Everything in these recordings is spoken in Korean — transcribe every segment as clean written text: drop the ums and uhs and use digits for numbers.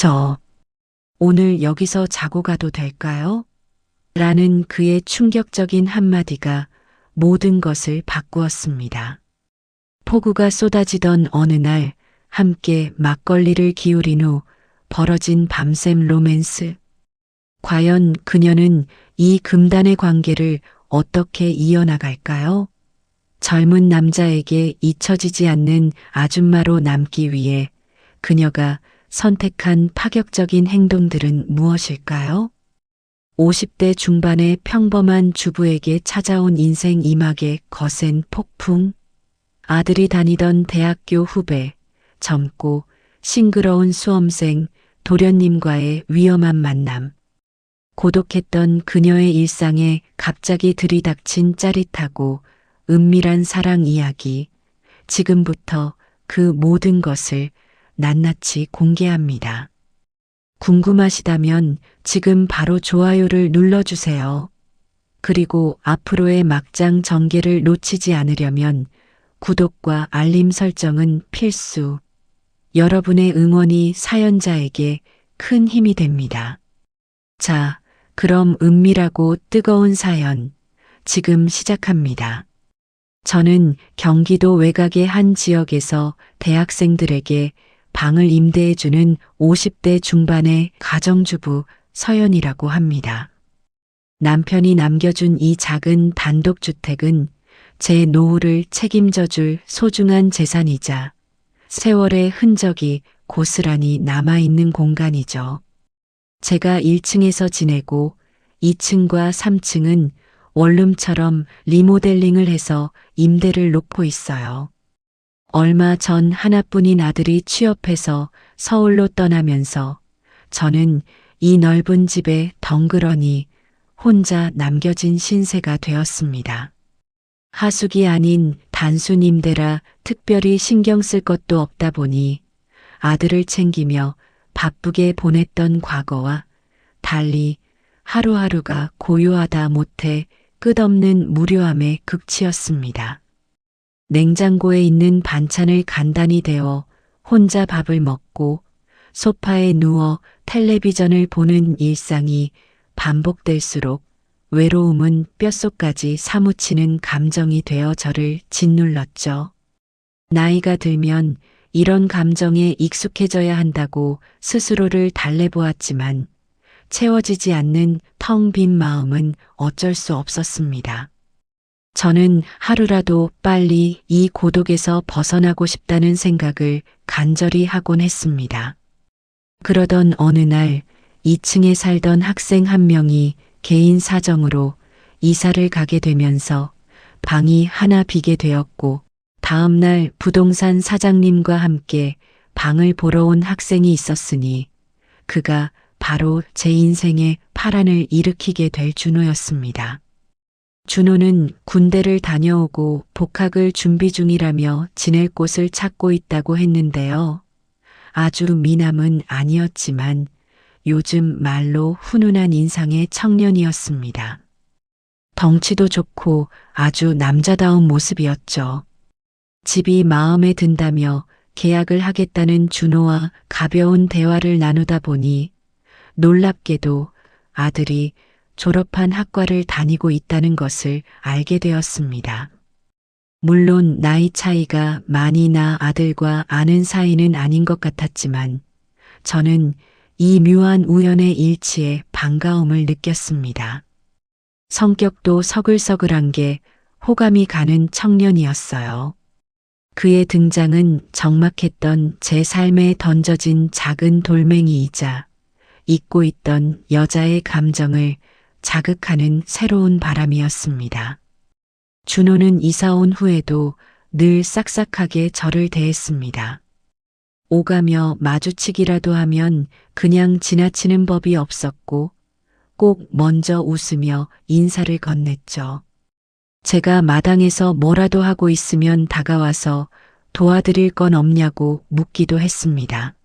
저 오늘 여기서 자고 가도 될까요? 라는 그의 충격적인 한마디가 모든 것을 바꾸었습니다. 폭우가 쏟아지던 어느 날 함께 막걸리를 기울인 후 벌어진 밤샘 로맨스. 과연 그녀는 이 금단의 관계를 어떻게 이어나갈까요? 젊은 남자에게 잊혀지지 않는 아줌마로 남기 위해 그녀가 선택한 파격적인 행동들은 무엇일까요? 50대 중반의 평범한 주부에게 찾아온 인생 이막의 거센 폭풍. 아들이 다니던 대학교 후배, 젊고 싱그러운 수험생 도련님과의 위험한 만남. 고독했던 그녀의 일상에 갑자기 들이닥친 짜릿하고 은밀한 사랑 이야기. 지금부터 그 모든 것을 낱낱이 공개합니다. 궁금하시다면 지금 바로 좋아요를 눌러주세요. 그리고 앞으로의 막장 전개를 놓치지 않으려면 구독과 알림 설정은 필수. 여러분의 응원이 사연자에게 큰 힘이 됩니다. 자, 그럼 은밀하고 뜨거운 사연 지금 시작합니다. 저는 경기도 외곽의 한 지역에서 대학생들에게 방을 임대해주는 50대 중반의 가정주부 서연이라고 합니다. 남편이 남겨준 이 작은 단독주택은 제 노후를 책임져줄 소중한 재산이자 세월의 흔적이 고스란히 남아있는 공간이죠. 제가 1층에서 지내고 2층과 3층은 원룸처럼 리모델링을 해서 임대를 놓고 있어요. 얼마 전 하나뿐인 아들이 취업해서 서울로 떠나면서 저는 이 넓은 집에 덩그러니 혼자 남겨진 신세가 되었습니다. 하숙이 아닌 단순 임대라 특별히 신경 쓸 것도 없다 보니 아들을 챙기며 바쁘게 보냈던 과거와 달리 하루하루가 고요하다 못해 끝없는 무료함의 극치였습니다. 냉장고에 있는 반찬을 간단히 데워 혼자 밥을 먹고 소파에 누워 텔레비전을 보는 일상이 반복될수록 외로움은 뼛속까지 사무치는 감정이 되어 저를 짓눌렀죠. 나이가 들면 이런 감정에 익숙해져야 한다고 스스로를 달래보았지만 채워지지 않는 텅 빈 마음은 어쩔 수 없었습니다. 저는 하루라도 빨리 이 고독에서 벗어나고 싶다는 생각을 간절히 하곤 했습니다. 그러던 어느 날 2층에 살던 학생 한 명이 개인 사정으로 이사를 가게 되면서 방이 하나 비게 되었고 다음 날 부동산 사장님과 함께 방을 보러 온 학생이 있었으니 그가 바로 제 인생의 파란을 일으키게 될 준호였습니다. 준호는 군대를 다녀오고 복학을 준비 중이라며 지낼 곳을 찾고 있다고 했는데요. 아주 미남은 아니었지만 요즘 말로 훈훈한 인상의 청년이었습니다. 덩치도 좋고 아주 남자다운 모습이었죠. 집이 마음에 든다며 계약을 하겠다는 준호와 가벼운 대화를 나누다 보니 놀랍게도 아들이 졸업한 학과를 다니고 있다는 것을 알게 되었습니다. 물론 나이 차이가 많이 나 아들과 아는 사이는 아닌 것 같았지만 저는 이 묘한 우연의 일치에 반가움을 느꼈습니다. 성격도 서글서글한 게 호감이 가는 청년이었어요. 그의 등장은 적막했던 제 삶에 던져진 작은 돌멩이이자 잊고 있던 여자의 감정을 자극하는 새로운 바람이었습니다. 준호는 이사 온 후에도 늘 싹싹하게 저를 대했습니다. 오가며 마주치기라도 하면 그냥 지나치는 법이 없었고 꼭 먼저 웃으며 인사를 건넸죠. 제가 마당에서 뭐라도 하고 있으면 다가와서 도와드릴 건 없냐고 묻기도 했습니다.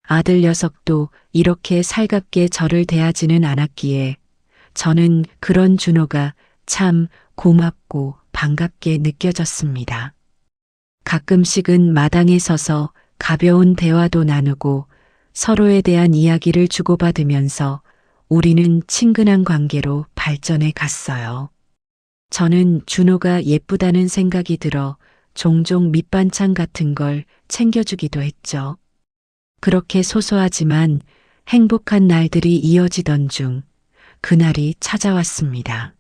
아들 녀석도 이렇게 살갑게 저를 대하지는 않았기에 저는 그런 준호가 참 고맙고 반갑게 느껴졌습니다. 가끔씩은 마당에 서서 가벼운 대화도 나누고 서로에 대한 이야기를 주고받으면서 우리는 친근한 관계로 발전해 갔어요. 저는 준호가 예쁘다는 생각이 들어 종종 밑반찬 같은 걸 챙겨주기도 했죠. 그렇게 소소하지만 행복한 날들이 이어지던 중 그날이 찾아왔습니다.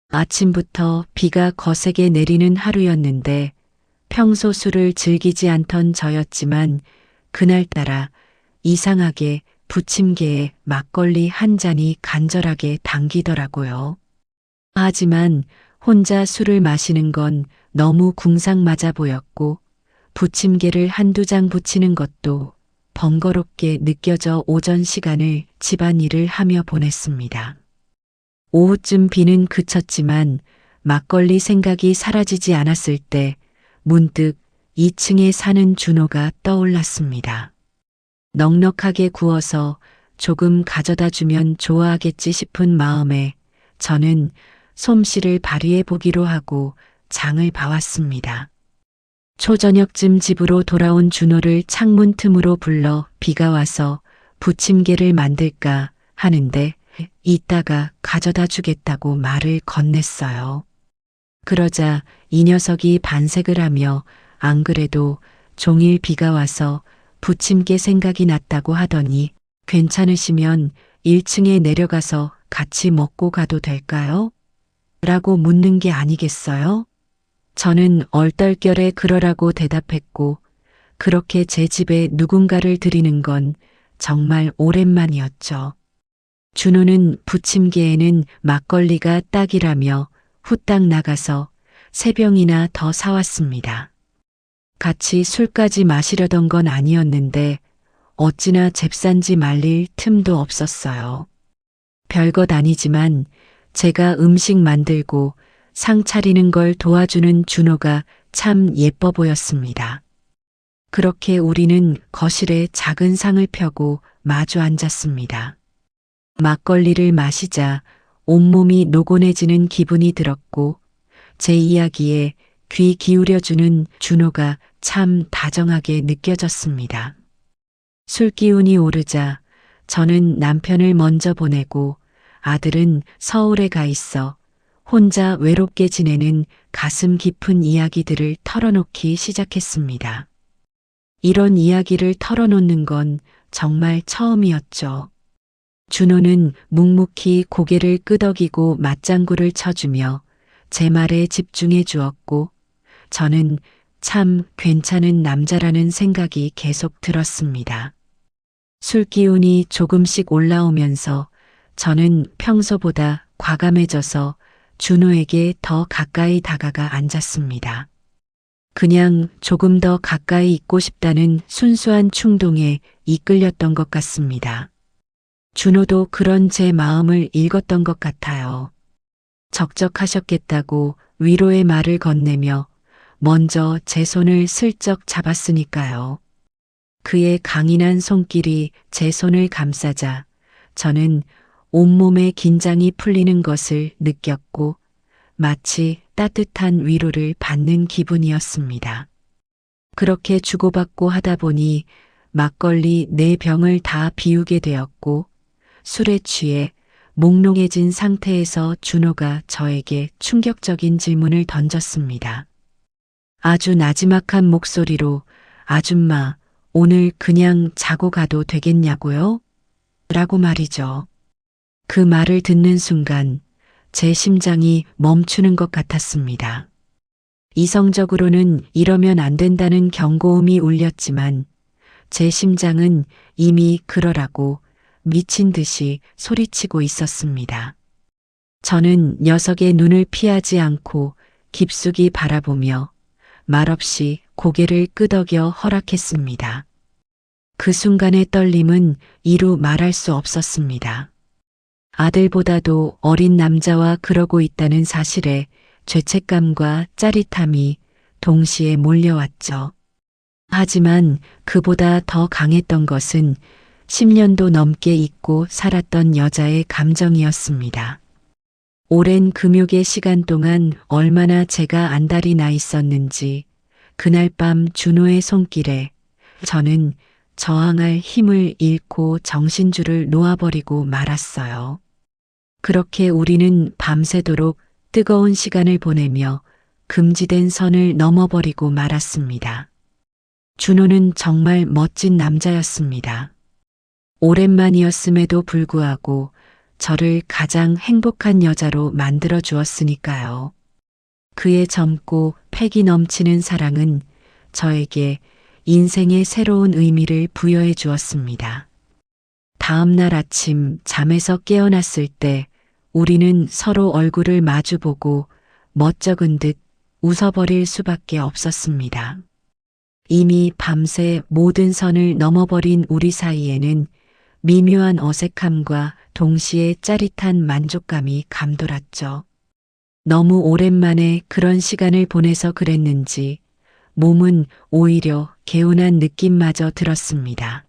아침부터 비가 거세게 내리는 하루였는데 평소 술을 즐기지 않던 저였지만 그날따라 이상하게 부침개에 막걸리 한 잔이 간절하게 당기더라고요. 하지만 혼자 술을 마시는 건 너무 궁상맞아 보였고 부침개를 한두 장 붙이는 것도 번거롭게 느껴져 오전 시간을 집안일을 하며 보냈습니다. 오후쯤 비는 그쳤지만 막걸리 생각이 사라지지 않았을 때 문득 2층에 사는 준호가 떠올랐습니다. 넉넉하게 구워서 조금 가져다 주면 좋아하겠지 싶은 마음에 저는 솜씨를 발휘해 보기로 하고 장을 봐왔습니다. 초저녁쯤 집으로 돌아온 준호를 창문 틈으로 불러 비가 와서 부침개를 만들까 하는데 이따가 가져다 주겠다고 말을 건넸어요. 그러자 이 녀석이 반색을 하며 안 그래도 종일 비가 와서 부침개 생각이 났다고 하더니 괜찮으시면 1층에 내려가서 같이 먹고 가도 될까요? 라고 묻는 게 아니겠어요? 저는 얼떨결에 그러라고 대답했고 그렇게 제 집에 누군가를 들이는 건 정말 오랜만이었죠. 준호는 부침개에는 막걸리가 딱이라며 후딱 나가서 3병이나 더 사왔습니다. 같이 술까지 마시려던 건 아니었는데 어찌나 잽싼지 말릴 틈도 없었어요. 별것 아니지만 제가 음식 만들고 상 차리는 걸 도와주는 준호가 참 예뻐 보였습니다. 그렇게 우리는 거실에 작은 상을 펴고 마주 앉았습니다. 막걸리를 마시자 온몸이 노곤해지는 기분이 들었고 제 이야기에 귀 기울여주는 준호가 참 다정하게 느껴졌습니다. 술 기운이 오르자 저는 남편을 먼저 보내고 아들은 서울에 가 있어 혼자 외롭게 지내는 가슴 깊은 이야기들을 털어놓기 시작했습니다. 이런 이야기를 털어놓는 건 정말 처음이었죠. 준호는 묵묵히 고개를 끄덕이고 맞장구를 쳐주며 제 말에 집중해 주었고 저는 참 괜찮은 남자라는 생각이 계속 들었습니다. 술 기운이 조금씩 올라오면서 저는 평소보다 과감해져서 준호에게 더 가까이 다가가 앉았습니다. 그냥 조금 더 가까이 있고 싶다는 순수한 충동에 이끌렸던 것 같습니다. 준호도 그런 제 마음을 읽었던 것 같아요. 적적하셨겠다고 위로의 말을 건네며 먼저 제 손을 슬쩍 잡았으니까요. 그의 강인한 손길이 제 손을 감싸자 저는 온몸의 긴장이 풀리는 것을 느꼈고 마치 따뜻한 위로를 받는 기분이었습니다. 그렇게 주고받고 하다 보니 막걸리 4병을 다 비우게 되었고 술에 취해 몽롱해진 상태에서 준호가 저에게 충격적인 질문을 던졌습니다. 아주 나지막한 목소리로 아줌마, 오늘 그냥 자고 가도 되겠냐고요? 라고 말이죠. 그 말을 듣는 순간 제 심장이 멈추는 것 같았습니다. 이성적으로는 이러면 안 된다는 경고음이 울렸지만 제 심장은 이미 그러라고 미친 듯이 소리치고 있었습니다. 저는 녀석의 눈을 피하지 않고 깊숙이 바라보며 말없이 고개를 끄덕여 허락했습니다. 그 순간의 떨림은 이루 말할 수 없었습니다. 아들보다도 어린 남자와 그러고 있다는 사실에 죄책감과 짜릿함이 동시에 몰려왔죠. 하지만 그보다 더 강했던 것은 10년도 넘게 잊고 살았던 여자의 감정이었습니다. 오랜 금욕의 시간 동안 얼마나 제가 안달이 나 있었는지 그날 밤 준호의 손길에 저는 저항할 힘을 잃고 정신줄을 놓아버리고 말았어요. 그렇게 우리는 밤새도록 뜨거운 시간을 보내며 금지된 선을 넘어버리고 말았습니다. 준호는 정말 멋진 남자였습니다. 오랜만이었음에도 불구하고 저를 가장 행복한 여자로 만들어 주었으니까요. 그의 젊고 패기 넘치는 사랑은 저에게 인생의 새로운 의미를 부여해 주었습니다. 다음 날 아침 잠에서 깨어났을 때 우리는 서로 얼굴을 마주보고 멋쩍은 듯 웃어버릴 수밖에 없었습니다. 이미 밤새 모든 선을 넘어버린 우리 사이에는 미묘한 어색함과 동시에 짜릿한 만족감이 감돌았죠. 너무 오랜만에 그런 시간을 보내서 그랬는지 몸은 오히려 개운한 느낌마저 들었습니다.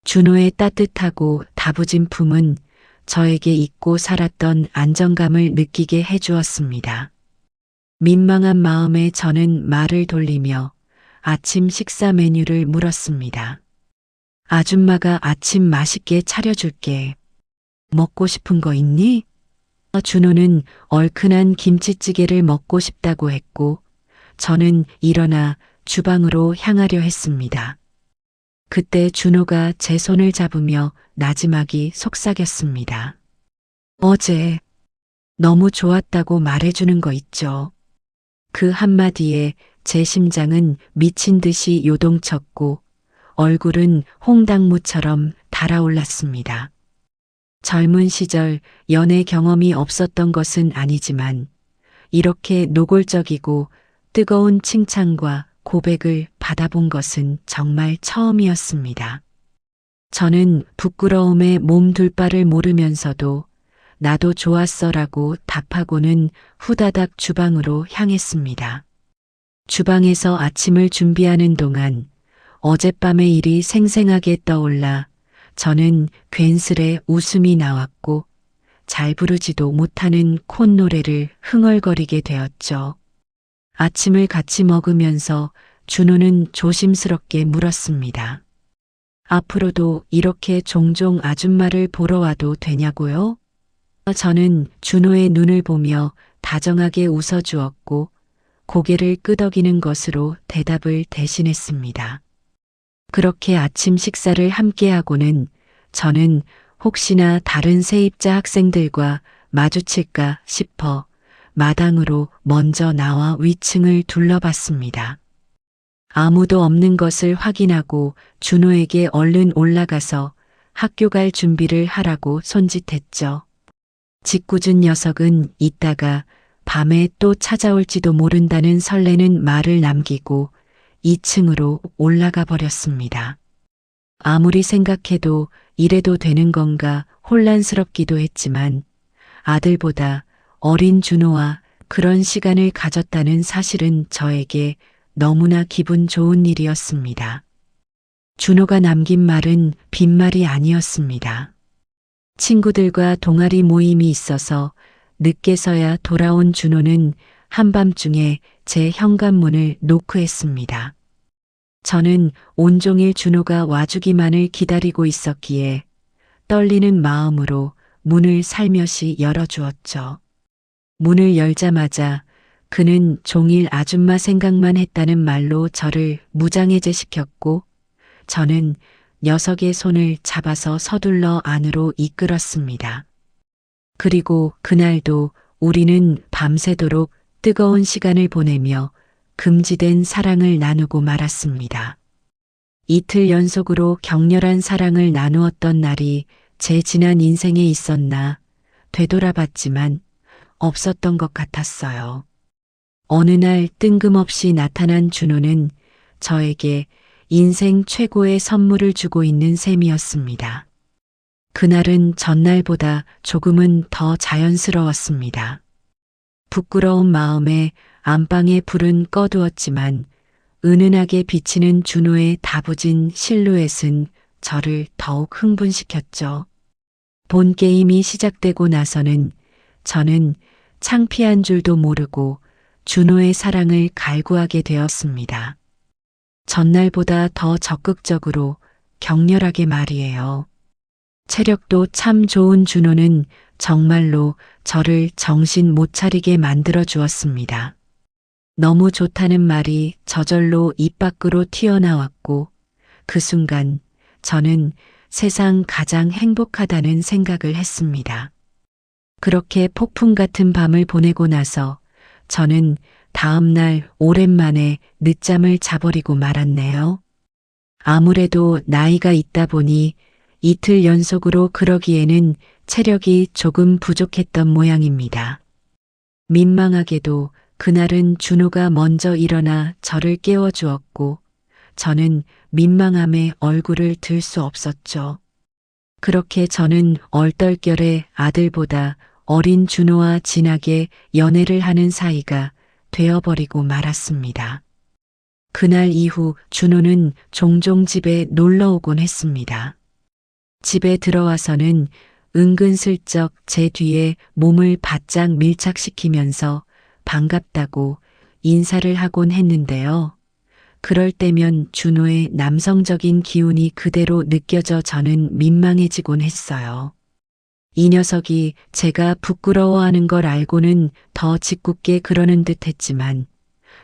준호의 따뜻하고 다부진 품은 저에게 잊고 살았던 안정감을 느끼게 해주었습니다. 민망한 마음에 저는 말을 돌리며 아침 식사 메뉴를 물었습니다. 아줌마가 아침 맛있게 차려줄게. 먹고 싶은 거 있니? 준호는 얼큰한 김치찌개를 먹고 싶다고 했고 저는 일어나 주방으로 향하려 했습니다. 그때 준호가 제 손을 잡으며 나지막이 속삭였습니다. 어제 너무 좋았다고 말해주는 거 있죠. 그 한마디에 제 심장은 미친 듯이 요동쳤고 얼굴은 홍당무처럼 달아올랐습니다. 젊은 시절 연애 경험이 없었던 것은 아니지만 이렇게 노골적이고 뜨거운 칭찬과 고백을 받아본 것은 정말 처음이었습니다. 저는 부끄러움에 몸둘 바를 모르면서도 나도 좋았어라고 답하고는 후다닥 주방으로 향했습니다. 주방에서 아침을 준비하는 동안 어젯밤의 일이 생생하게 떠올라 저는 괜스레 웃음이 나왔고 잘 부르지도 못하는 콧노래를 흥얼거리게 되었죠. 아침을 같이 먹으면서 준호는 조심스럽게 물었습니다. 앞으로도 이렇게 종종 아줌마를 보러 와도 되냐고요? 저는 준호의 눈을 보며 다정하게 웃어주었고 고개를 끄덕이는 것으로 대답을 대신했습니다. 그렇게 아침 식사를 함께하고는 저는 혹시나 다른 세입자 학생들과 마주칠까 싶어 마당으로 먼저 나와 위층을 둘러봤습니다. 아무도 없는 것을 확인하고 준호에게 얼른 올라가서 학교 갈 준비를 하라고 손짓했죠. 짓궂은 녀석은 이따가 밤에 또 찾아올지도 모른다는 설레는 말을 남기고 2층으로 올라가 버렸습니다. 아무리 생각해도 이래도 되는 건가 혼란스럽기도 했지만 아들보다 어린 준호와 그런 시간을 가졌다는 사실은 저에게 너무나 기분 좋은 일이었습니다. 준호가 남긴 말은 빈말이 아니었습니다. 친구들과 동아리 모임이 있어서 늦게서야 돌아온 준호는 한밤중에 제 현관문을 노크했습니다. 저는 온종일 준호가 와주기만을 기다리고 있었기에 떨리는 마음으로 문을 살며시 열어주었죠. 문을 열자마자 그는 종일 아줌마 생각만 했다는 말로 저를 무장해제시켰고 저는 녀석의 손을 잡아서 서둘러 안으로 이끌었습니다. 그리고 그날도 우리는 밤새도록 뜨거운 시간을 보내며 금지된 사랑을 나누고 말았습니다. 이틀 연속으로 격렬한 사랑을 나누었던 날이 제 지난 인생에 있었나 되돌아봤지만 없었던 것 같았어요. 어느 날 뜬금없이 나타난 준호는 저에게 인생 최고의 선물을 주고 있는 셈이었습니다. 그날은 전날보다 조금은 더 자연스러웠습니다. 부끄러운 마음에 안방의 불은 꺼두었지만 은은하게 비치는 준호의 다부진 실루엣은 저를 더욱 흥분시켰죠. 본 게임이 시작되고 나서는 저는 창피한 줄도 모르고 준호의 사랑을 갈구하게 되었습니다. 전날보다 더 적극적으로 격렬하게 말이에요. 체력도 참 좋은 준호는 정말로 저를 정신 못 차리게 만들어 주었습니다. 너무 좋다는 말이 저절로 입 밖으로 튀어나왔고 그 순간 저는 세상 가장 행복하다는 생각을 했습니다. 그렇게 폭풍 같은 밤을 보내고 나서 저는 다음 날 오랜만에 늦잠을 자버리고 말았네요. 아무래도 나이가 있다 보니 이틀 연속으로 그러기에는 체력이 조금 부족했던 모양입니다. 민망하게도 그날은 준호가 먼저 일어나 저를 깨워주었고 저는 민망함에 얼굴을 들 수 없었죠. 그렇게 저는 얼떨결에 아들보다 어린 준호와 진하게 연애를 하는 사이가 되어버리고 말았습니다. 그날 이후 준호는 종종 집에 놀러 오곤 했습니다. 집에 들어와서는 은근슬쩍 제 뒤에 몸을 바짝 밀착시키면서 반갑다고 인사를 하곤 했는데요. 그럴 때면 준호의 남성적인 기운이 그대로 느껴져 저는 민망해지곤 했어요. 이 녀석이 제가 부끄러워하는 걸 알고는 더 짓궂게 그러는 듯 했지만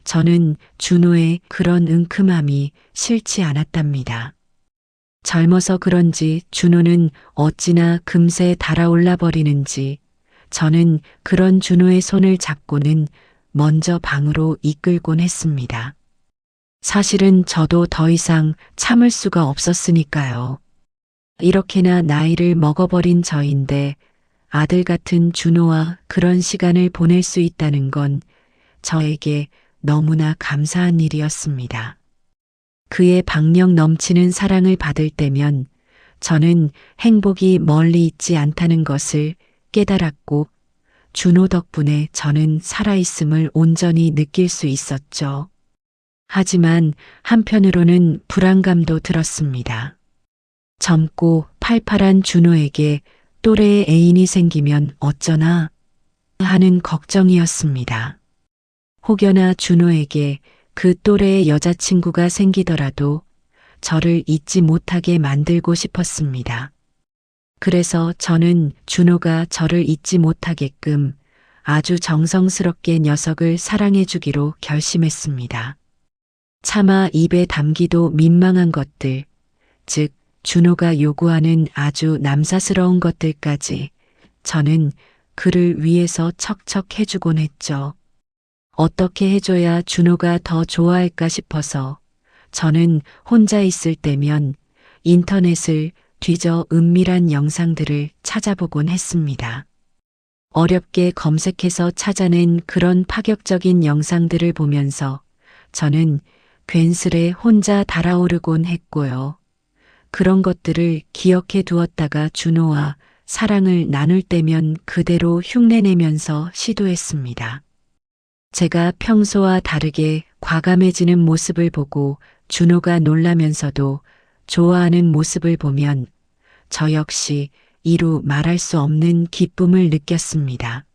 저는 준호의 그런 은큼함이 싫지 않았답니다. 젊어서 그런지 준호는 어찌나 금세 달아올라 버리는지 저는 그런 준호의 손을 잡고는 먼저 방으로 이끌곤 했습니다. 사실은 저도 더 이상 참을 수가 없었으니까요. 이렇게나 나이를 먹어버린 저인데 아들 같은 준호와 그런 시간을 보낼 수 있다는 건 저에게 너무나 감사한 일이었습니다. 그의 박력 넘치는 사랑을 받을 때면 저는 행복이 멀리 있지 않다는 것을 깨달았고 준호 덕분에 저는 살아있음을 온전히 느낄 수 있었죠. 하지만 한편으로는 불안감도 들었습니다. 젊고 팔팔한 준호에게 또래의 애인이 생기면 어쩌나 하는 걱정이었습니다. 혹여나 준호에게 그 또래의 여자친구가 생기더라도 저를 잊지 못하게 만들고 싶었습니다. 그래서 저는 준호가 저를 잊지 못하게끔 아주 정성스럽게 녀석을 사랑해 주기로 결심했습니다. 차마 입에 담기도 민망한 것들, 즉 준호가 요구하는 아주 남사스러운 것들까지 저는 그를 위해서 척척 해주곤 했죠. 어떻게 해줘야 준호가 더 좋아할까 싶어서 저는 혼자 있을 때면 인터넷을 뒤져 은밀한 영상들을 찾아보곤 했습니다. 어렵게 검색해서 찾아낸 그런 파격적인 영상들을 보면서 저는 괜스레 혼자 달아오르곤 했고요. 그런 것들을 기억해 두었다가 준호와 사랑을 나눌 때면 그대로 흉내내면서 시도했습니다. 제가 평소와 다르게 과감해지는 모습을 보고 준호가 놀라면서도 좋아하는 모습을 보면 저 역시 이루 말할 수 없는 기쁨을 느꼈습니다.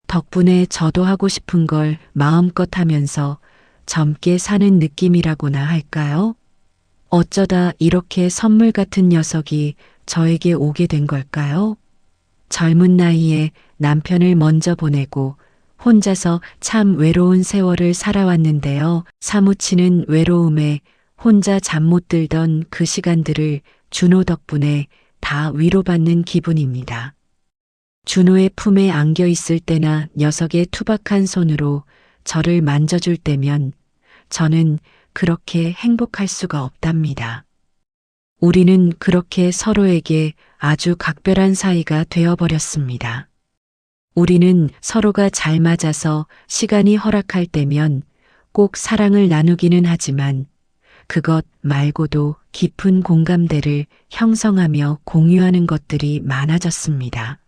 덕분에 저도 하고 싶은 걸 마음껏 하면서 젊게 사는 느낌이라고나 할까요? 어쩌다 이렇게 선물 같은 녀석이 저에게 오게 된 걸까요? 젊은 나이에 남편을 먼저 보내고 혼자서 참 외로운 세월을 살아왔는데요. 사무치는 외로움에 혼자 잠 못 들던 그 시간들을 준호 덕분에 다 위로받는 기분입니다. 준호의 품에 안겨 있을 때나 녀석의 투박한 손으로 저를 만져줄 때면 저는 그렇게 행복할 수가 없답니다. 우리는 그렇게 서로에게 아주 각별한 사이가 되어버렸습니다. 우리는 서로가 잘 맞아서 시간이 허락할 때면 꼭 사랑을 나누기는 하지만 그것 말고도 깊은 공감대를 형성하며 공유하는 것들이 많아졌습니다.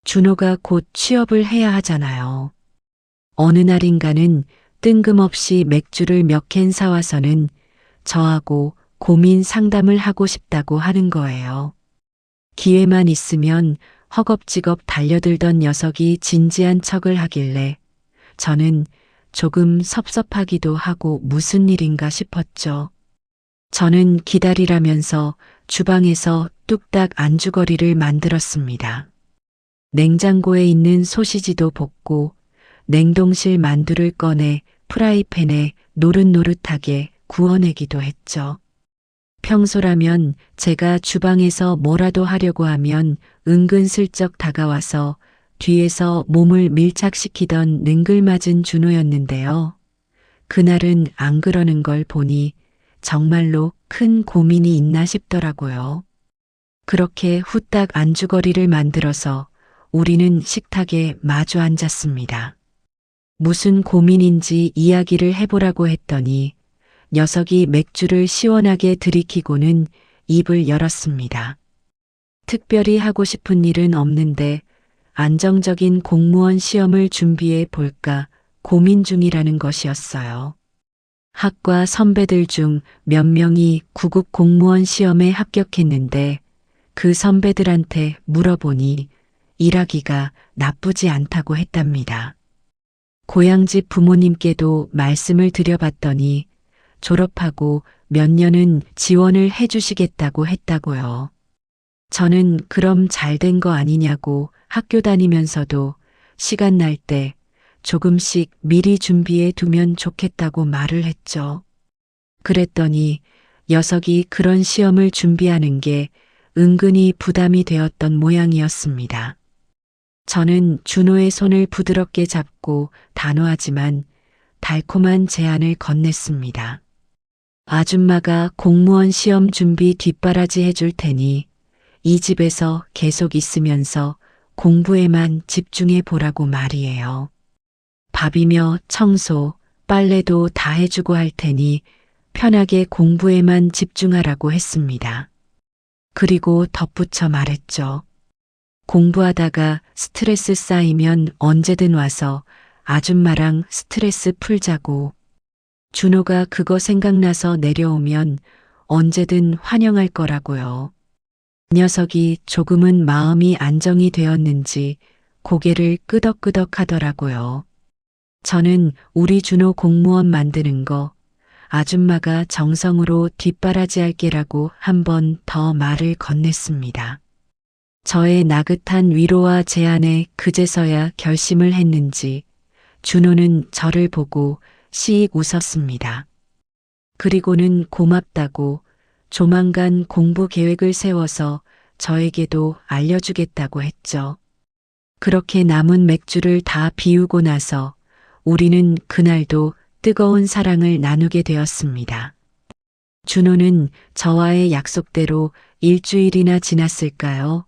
준호가 곧 취업을 해야 하잖아요. 어느 날인가는 뜬금없이 맥주를 몇 캔 사와서는 저하고 고민 상담을 하고 싶다고 하는 거예요. 기회만 있으면 허겁지겁 달려들던 녀석이 진지한 척을 하길래 저는 조금 섭섭하기도 하고 무슨 일인가 싶었죠. 저는 기다리라면서 주방에서 뚝딱 안주거리를 만들었습니다. 냉장고에 있는 소시지도 볶고 냉동실 만두를 꺼내 프라이팬에 노릇노릇하게 구워내기도 했죠. 평소라면 제가 주방에서 뭐라도 하려고 하면 은근슬쩍 다가와서 뒤에서 몸을 밀착시키던 능글맞은 준호였는데요. 그날은 안 그러는 걸 보니 정말로 큰 고민이 있나 싶더라고요. 그렇게 후딱 안주거리를 만들어서 우리는 식탁에 마주 앉았습니다. 무슨 고민인지 이야기를 해보라고 했더니 녀석이 맥주를 시원하게 들이키고는 입을 열었습니다. 특별히 하고 싶은 일은 없는데 안정적인 공무원 시험을 준비해 볼까 고민 중이라는 것이었어요. 학과 선배들 중 몇 명이 구급 공무원 시험에 합격했는데 그 선배들한테 물어보니 일하기가 나쁘지 않다고 했답니다. 고향집 부모님께도 말씀을 드려봤더니 졸업하고 몇 년은 지원을 해주시겠다고 했다고요. 저는 그럼 잘 된 거 아니냐고 학교 다니면서도 시간 날 때 조금씩 미리 준비해 두면 좋겠다고 말을 했죠. 그랬더니 녀석이 그런 시험을 준비하는 게 은근히 부담이 되었던 모양이었습니다. 저는 준호의 손을 부드럽게 잡고 단호하지만 달콤한 제안을 건넸습니다. 아줌마가 공무원 시험 준비 뒷바라지 해줄 테니 이 집에서 계속 있으면서 공부에만 집중해 보라고 말이에요. 밥이며 청소, 빨래도 다 해주고 할 테니 편하게 공부에만 집중하라고 했습니다. 그리고 덧붙여 말했죠. 공부하다가 스트레스 쌓이면 언제든 와서 아줌마랑 스트레스 풀자고. 준호가 그거 생각나서 내려오면 언제든 환영할 거라고요. 녀석이 조금은 마음이 안정이 되었는지 고개를 끄덕끄덕 하더라고요. 저는 우리 준호 공무원 만드는 거 아줌마가 정성으로 뒷바라지 할게라고 한 번 더 말을 건넸습니다. 저의 나긋한 위로와 제안에 그제서야 결심을 했는지 준호는 저를 보고 씩 웃었습니다. 그리고는 고맙다고 조만간 공부 계획을 세워서 저에게도 알려주겠다고 했죠. 그렇게 남은 맥주를 다 비우고 나서 우리는 그날도 뜨거운 사랑을 나누게 되었습니다. 준호는 저와의 약속대로 일주일이나 지났을까요?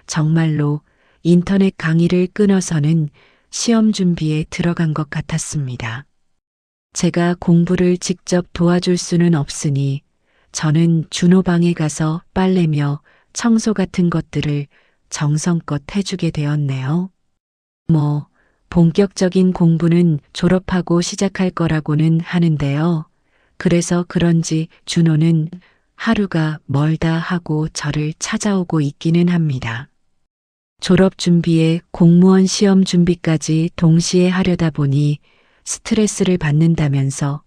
정말로 인터넷 강의를 끊어서는 시험 준비에 들어간 것 같았습니다. 제가 공부를 직접 도와줄 수는 없으니 저는 준호 방에 가서 빨래며 청소 같은 것들을 정성껏 해주게 되었네요. 본격적인 공부는 졸업하고 시작할 거라고는 하는데요. 그래서 그런지 준호는 하루가 멀다 하고 저를 찾아오고 있기는 합니다. 졸업 준비에 공무원 시험 준비까지 동시에 하려다 보니 스트레스를 받는다면서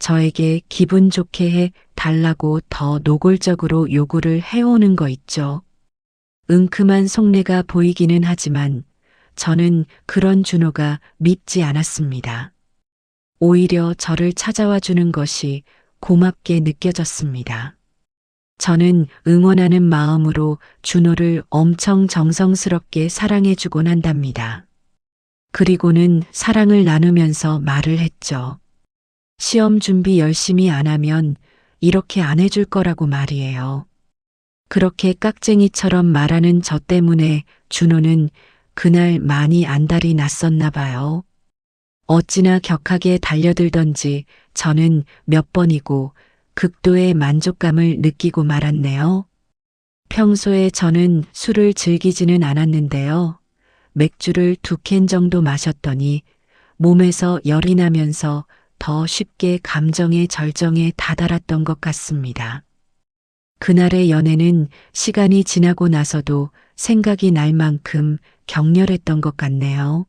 저에게 기분 좋게 해 달라고 더 노골적으로 요구를 해오는 거 있죠. 은큼한 속내가 보이기는 하지만 저는 그런 준호가 밉지 않았습니다. 오히려 저를 찾아와 주는 것이 고맙게 느껴졌습니다. 저는 응원하는 마음으로 준호를 엄청 정성스럽게 사랑해주곤 한답니다. 그리고는 사랑을 나누면서 말을 했죠. 시험 준비 열심히 안 하면 이렇게 안 해줄 거라고 말이에요. 그렇게 깍쟁이처럼 말하는 저 때문에 준호는 그날 많이 안달이 났었나 봐요. 어찌나 격하게 달려들던지 저는 몇 번이고 극도의 만족감을 느끼고 말았네요. 평소에 저는 술을 즐기지는 않았는데요. 맥주를 2캔 정도 마셨더니 몸에서 열이 나면서 더 쉽게 감정의 절정에 다다랐던 것 같습니다. 그날의 연애는 시간이 지나고 나서도 생각이 날 만큼 격렬했던 것 같네요.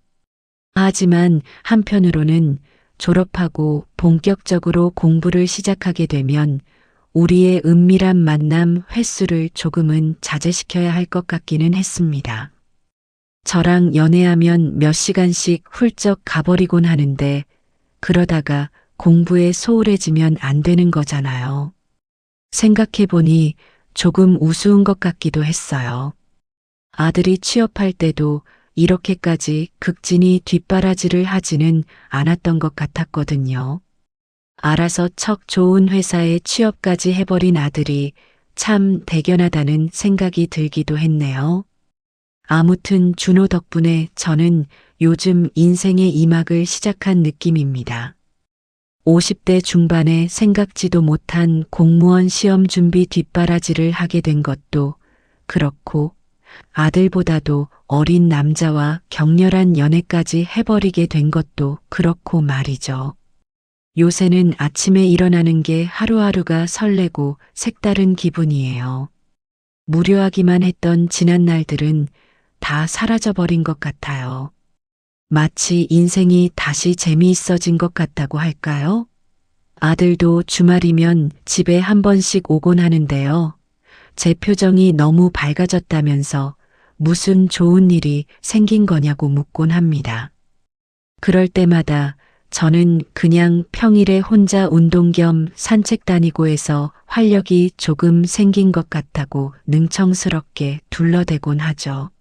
하지만 한편으로는 졸업하고 본격적으로 공부를 시작하게 되면 우리의 은밀한 만남 횟수를 조금은 자제시켜야 할 것 같기는 했습니다. 저랑 연애하면 몇 시간씩 훌쩍 가버리곤 하는데 그러다가 공부에 소홀해지면 안 되는 거잖아요. 생각해보니 조금 우스운 것 같기도 했어요. 아들이 취업할 때도 이렇게까지 극진히 뒷바라지를 하지는 않았던 것 같았거든요. 알아서 척 좋은 회사에 취업까지 해버린 아들이 참 대견하다는 생각이 들기도 했네요. 아무튼 준호 덕분에 저는 요즘 인생의 2막을 시작한 느낌입니다. 50대 중반에 생각지도 못한 공무원 시험 준비 뒷바라지를 하게 된 것도 그렇고 아들보다도 어린 남자와 격렬한 연애까지 해버리게 된 것도 그렇고 말이죠. 요새는 아침에 일어나는 게 하루하루가 설레고 색다른 기분이에요. 무료하기만 했던 지난 날들은 다 사라져버린 것 같아요. 마치 인생이 다시 재미있어진 것 같다고 할까요? 아들도 주말이면 집에 한 번씩 오곤 하는데요. 제 표정이 너무 밝아졌다면서 무슨 좋은 일이 생긴 거냐고 묻곤 합니다. 그럴 때마다 저는 그냥 평일에 혼자 운동 겸 산책 다니고 해서 활력이 조금 생긴 것 같다고 능청스럽게 둘러대곤 하죠.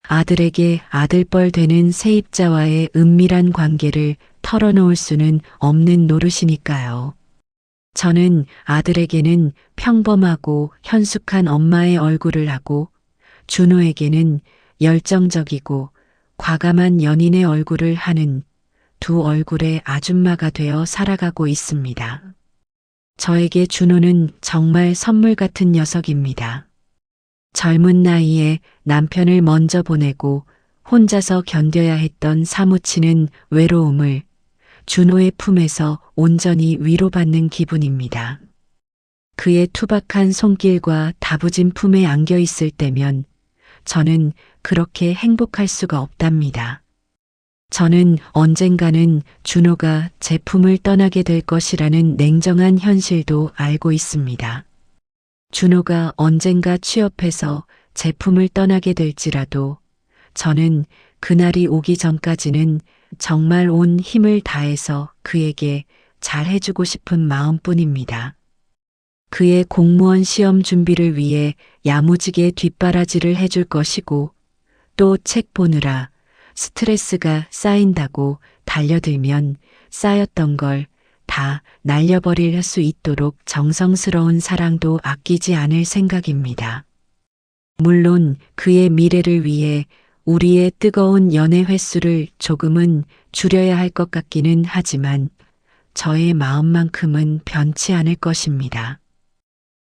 아들에게 아들뻘 되는 세입자와의 은밀한 관계를 털어놓을 수는 없는 노릇이니까요. 저는 아들에게는 평범하고 현숙한 엄마의 얼굴을 하고 준호에게는 열정적이고 과감한 연인의 얼굴을 하는 두 얼굴의 아줌마가 되어 살아가고 있습니다. 저에게 준호는 정말 선물 같은 녀석입니다. 젊은 나이에 남편을 먼저 보내고 혼자서 견뎌야 했던 사무치는 외로움을 준호의 품에서 온전히 위로받는 기분입니다. 그의 투박한 손길과 다부진 품에 안겨 있을 때면 저는 그렇게 행복할 수가 없답니다. 저는 언젠가는 준호가 제 품을 떠나게 될 것이라는 냉정한 현실도 알고 있습니다. 준호가 언젠가 취업해서 제 품을 떠나게 될지라도 저는 그날이 오기 전까지는 정말 온 힘을 다해서 그에게 잘해주고 싶은 마음뿐입니다. 그의 공무원 시험 준비를 위해 야무지게 뒷바라지를 해줄 것이고 또 책 보느라 스트레스가 쌓인다고 달려들면 쌓였던 걸 다 날려버릴 수 있도록 정성스러운 사랑도 아끼지 않을 생각입니다. 물론 그의 미래를 위해 우리의 뜨거운 연애 횟수를 조금은 줄여야 할 것 같기는 하지만 저의 마음만큼은 변치 않을 것입니다.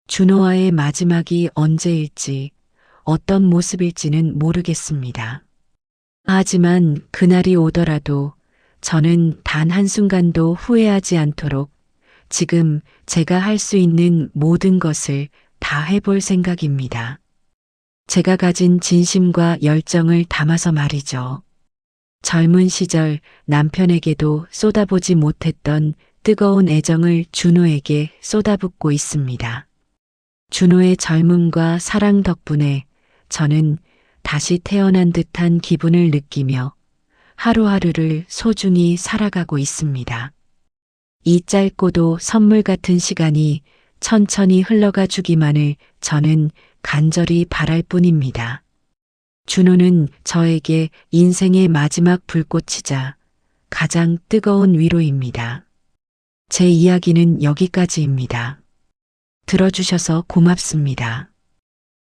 준호와의 마지막이 언제일지 어떤 모습일지는 모르겠습니다. 하지만 그날이 오더라도 저는 단 한순간도 후회하지 않도록 지금 제가 할 수 있는 모든 것을 다 해볼 생각입니다. 제가 가진 진심과 열정을 담아서 말이죠. 젊은 시절 남편에게도 쏟아보지 못했던 뜨거운 애정을 준호에게 쏟아붓고 있습니다. 준호의 젊음과 사랑 덕분에 저는 다시 태어난 듯한 기분을 느끼며 하루하루를 소중히 살아가고 있습니다. 이 짧고도 선물 같은 시간이 천천히 흘러가 주기만을 저는 간절히 바랄 뿐입니다. 준호는 저에게 인생의 마지막 불꽃이자 가장 뜨거운 위로입니다. 제 이야기는 여기까지입니다. 들어주셔서 고맙습니다.